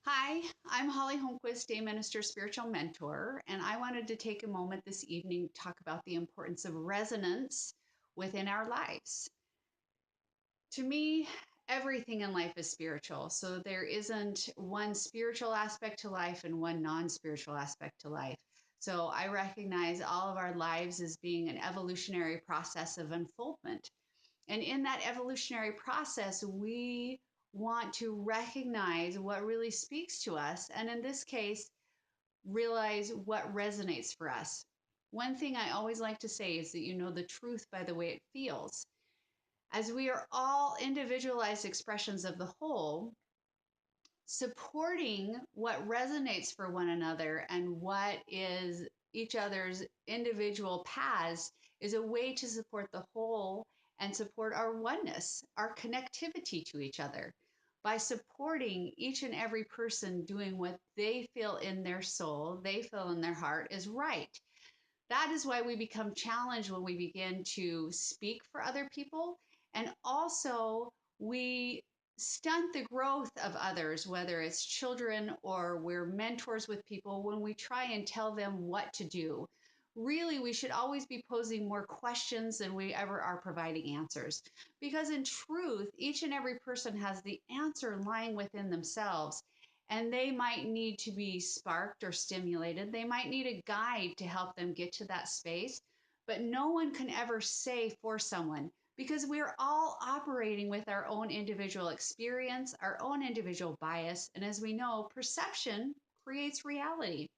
Hi, I'm Holly Holmquist, Day Minister Spiritual Mentor, and I wanted to take a moment this evening to talk about the importance of resonance within our lives. To me, everything in life is spiritual, so there isn't one spiritual aspect to life and one non spiritual aspect to life. So I recognize all of our lives as being an evolutionary process of unfoldment. And in that evolutionary process, we want to recognize what really speaks to us. And in this case, realize what resonates for us. One thing I always like to say is that you know the truth by the way it feels. As we are all individualized expressions of the whole, supporting what resonates for one another and what is each other's individual paths is a way to support the whole and support our oneness, our connectivity to each other. By supporting each and every person doing what they feel in their soul, they feel in their heart is right. That is why we become challenged when we begin to speak for other people. And also, we stunt the growth of others, whether it's children or we're mentors with people, when we try and tell them what to do. Really, we should always be posing more questions than we ever are providing answers. Because in truth, each and every person has the answer lying within themselves, and they might need to be sparked or stimulated. They might need a guide to help them get to that space, but no one can ever say for someone because we're all operating with our own individual experience, our own individual bias. And as we know, perception creates reality.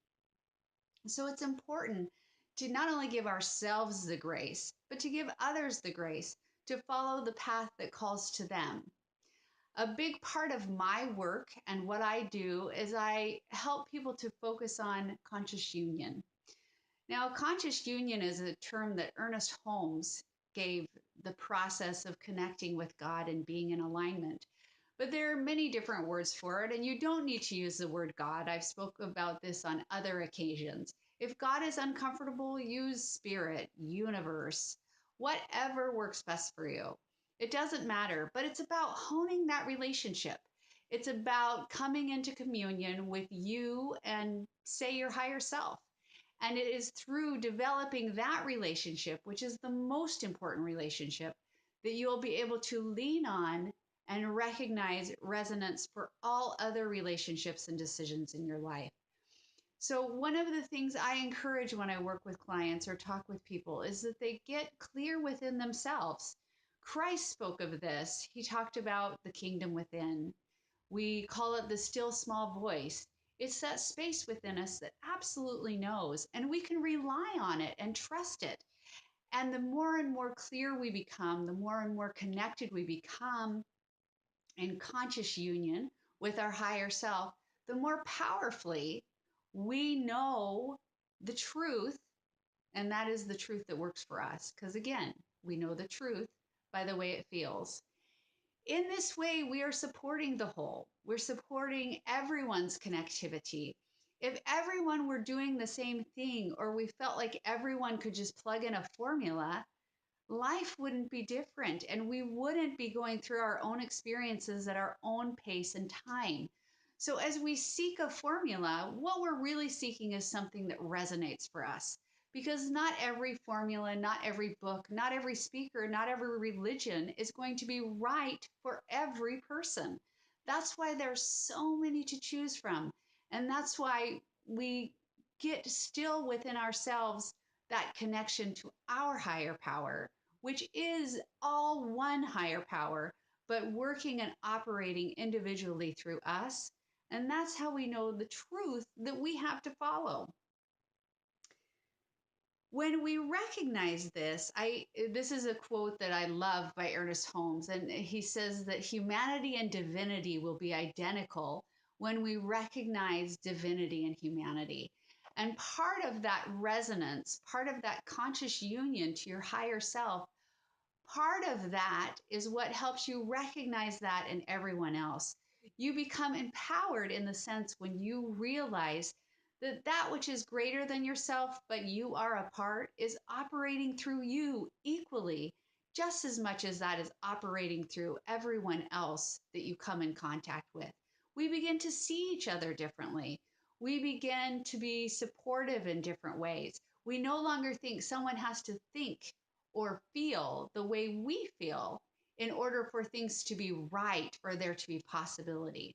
So it's important to not only give ourselves the grace, but to give others the grace to follow the path that calls to them. A big part of my work and what I do is I help people to focus on conscious union. Now, conscious union is a term that Ernest Holmes gave the process of connecting with God and being in alignment. But there are many different words for it, and you don't need to use the word God. I've spoke about this on other occasions. If God is uncomfortable, use spirit, universe, whatever works best for you. It doesn't matter, but it's about honing that relationship. It's about coming into communion with you and, say, your higher self. And it is through developing that relationship, which is the most important relationship, that you'll be able to lean on and recognize resonance for all other relationships and decisions in your life. So, one of the things I encourage when I work with clients or talk with people is that they get clear within themselves. Christ spoke of this. He talked about the kingdom within. We call it the still small voice. It's that space within us that absolutely knows, and we can rely on it and trust it. And the more and more clear we become, the more and more connected we become in conscious union with our higher self, the more powerfully we know the truth. And that is the truth that works for us. Because again, we know the truth by the way it feels. In this way, we are supporting the whole. We're supporting everyone's connectivity. If everyone were doing the same thing, or we felt like everyone could just plug in a formula, life wouldn't be different. And we wouldn't be going through our own experiences at our own pace and time. So, as we seek a formula, what we're really seeking is something that resonates for us. Because not every formula, not every book, not every speaker, not every religion is going to be right for every person. That's why there's so many to choose from. And that's why we get still within ourselves that connection to our higher power, which is all one higher power, but working and operating individually through us. And that's how we know the truth that we have to follow. When we recognize this, this is a quote that I love by Ernest Holmes, and he says that humanity and divinity will be identical when we recognize divinity and humanity. And part of that resonance, part of that conscious union to your higher self, part of that is what helps you recognize that in everyone else. You become empowered in the sense when you realize that that which is greater than yourself, but you are a part, is operating through you equally, just as much as that is operating through everyone else that you come in contact with. we begin to see each other differently. We begin to be supportive in different ways. We no longer think someone has to think or feel the way we feel in order for things to be right or there to be possibility.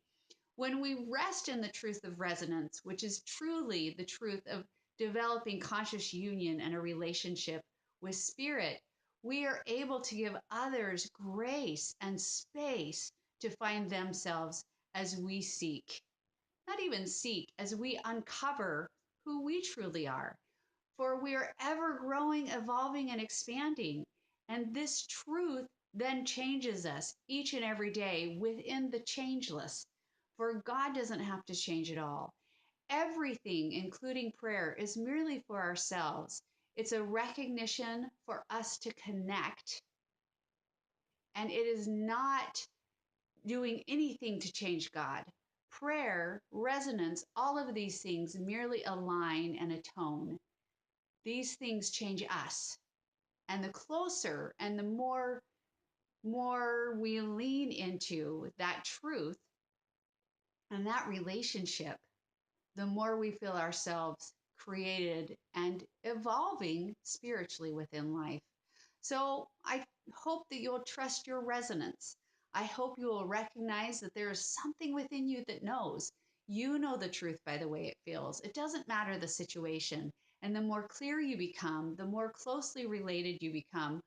When we rest in the truth of resonance, which is truly the truth of developing conscious union and a relationship with spirit, we are able to give others grace and space to find themselves as we seek. Not even seek, as we uncover who we truly are. For we are ever growing, evolving, and expanding. And this truth then changes us each and every day within the changeless. For God doesn't have to change at all. Everything, including prayer, is merely for ourselves. It's a recognition for us to connect, and it is not doing anything to change God. Prayer, resonance, all of these things merely align and atone. These things change us. And the closer and the more we lean into that truth and that relationship, the more we feel ourselves created and evolving spiritually within life. So I hope that you'll trust your resonance. I hope you will recognize that there is something within you that knows. You know the truth by the way it feels. It doesn't matter the situation. And the more clear you become, the more closely related you become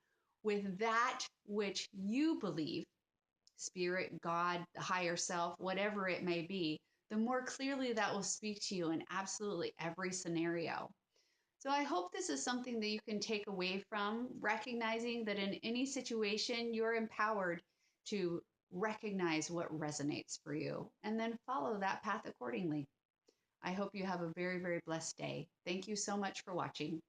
with that which you believe, spirit, God, the higher self, whatever it may be, the more clearly that will speak to you in absolutely every scenario. So I hope this is something that you can take away from, recognizing that in any situation, you're empowered to recognize what resonates for you and then follow that path accordingly. I hope you have a very, very blessed day. Thank you so much for watching.